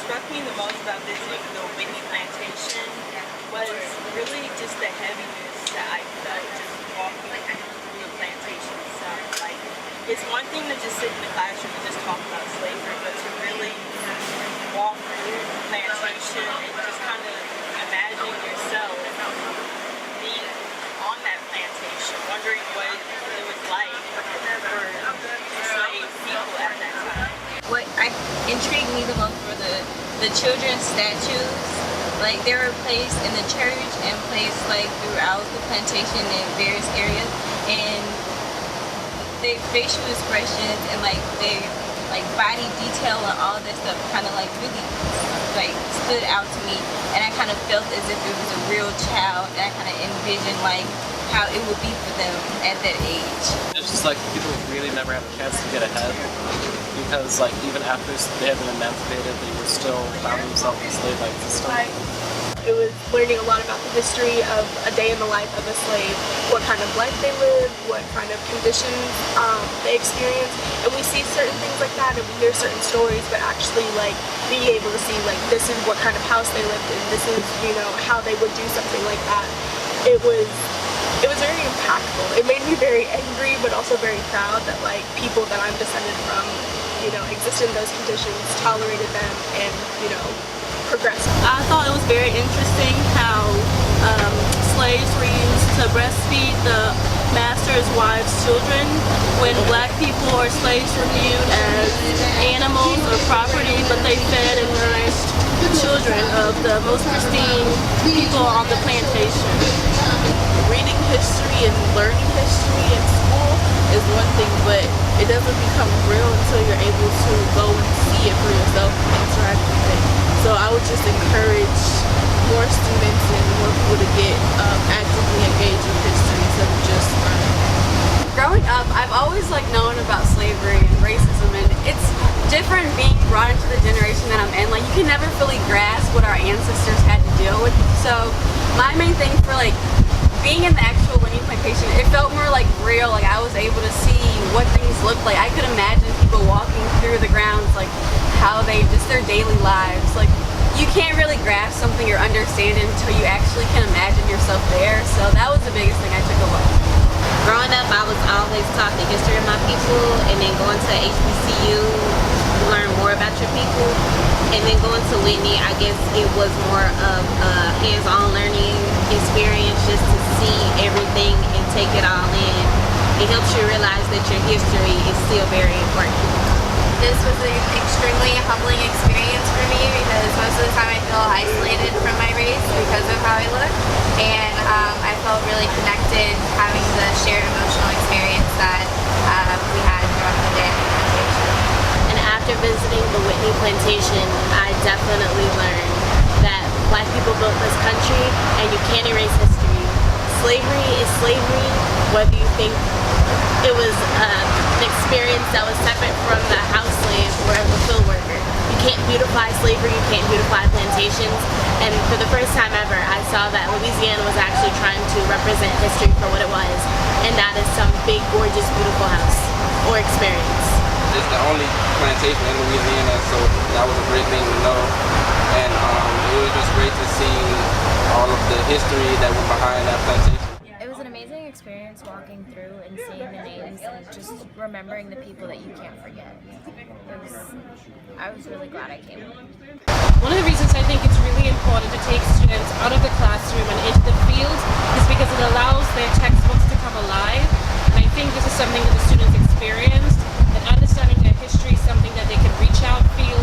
struck me the most about visiting the Whitney Plantation was really just the heaviness that I felt just walking through the plantation itself. Like, it's one thing to just sit in the classroom and just talk about slavery, but to really walk through the plantation and just kind of imagine yourself being on that plantation, wondering what it was like for enslaved people at that time. What intrigued me the most were the children's statues. Like, they were placed in the church and placed like throughout the plantation in various areas, and their facial expressions and like their like body detail and all that stuff kind of like really like stood out to me, and I kind of felt as if it was a real child, and I kind of envisioned like how it would be for them at that age. It's just like people really never had a chance to get ahead, because like even after they had been emancipated, they were still found themselves enslaved by the system. It was learning a lot about the history of a day in the life of a slave, what kind of life they lived, what kind of conditions they experienced, and we see certain things like that and we hear certain stories, but actually like being able to see like this is what kind of house they lived in, this is, you know, how they would do something like that. It was very impactful. It made me very angry, but also very proud that like people that I'm descended from, you know, exist in those conditions, tolerated them, and, you know, progressed. I thought it was very interesting how slaves were used to breastfeed the master's wives' children, when black people or slaves were viewed as animals or property, but they fed and nourished the children of the most pristine people on the plantation. Reading history and learning history in school is one thing, but it doesn't become real until you're able to go and see it for yourself and interact with it. So I would just encourage more students and more people to get actively engaged with history instead of just learning. Growing up, I've always known about slavery and racism, and it's different being brought into the generation that I'm in. Like, you can never fully grasp what our ancestors had to deal with. So my main thing for being in the actual Whitney Plantation, it felt more real. Like, I was able to see what things looked like. I could imagine people walking through the grounds, how they, just their daily lives. You can't really grasp something or understand it until you actually can imagine yourself there. So that was the biggest thing I took away. Growing up, I was always taught the history of my people, and then going to HBCU, you learn more about your people. And then going to Whitney, I guess it was more of a hands-on learning experience, just to see everything and take it all in. It helps you realize that your history is still very important. This was an extremely humbling experience for me, because most of the time I feel isolated from my race because of how I look, and I felt really connected having the shared emotional experience that we had throughout the day. And after visiting the Whitney Plantation, I definitely learned that Black people built this country, and you can't erase history. Slavery is slavery, whether you think it was an experience that was separate from the house slave or the field worker. You can't beautify slavery, you can't beautify plantations, and for the first time ever, I saw that Louisiana was actually trying to represent history for what it was, and that is some big, gorgeous, beautiful house or experience. It's the only plantation in Louisiana, so that was a great thing to know, and it was just great to see all of the history that was behind that plantation. It was an amazing experience walking through and seeing the names and just remembering the people that you can't forget. I was really glad I came. One of the reasons I think it's really important to take students out of the classroom and into the field is because it allows their textbooks to come alive. And I think this is something that the students experienced, and understanding their history is something that they can reach out, feel,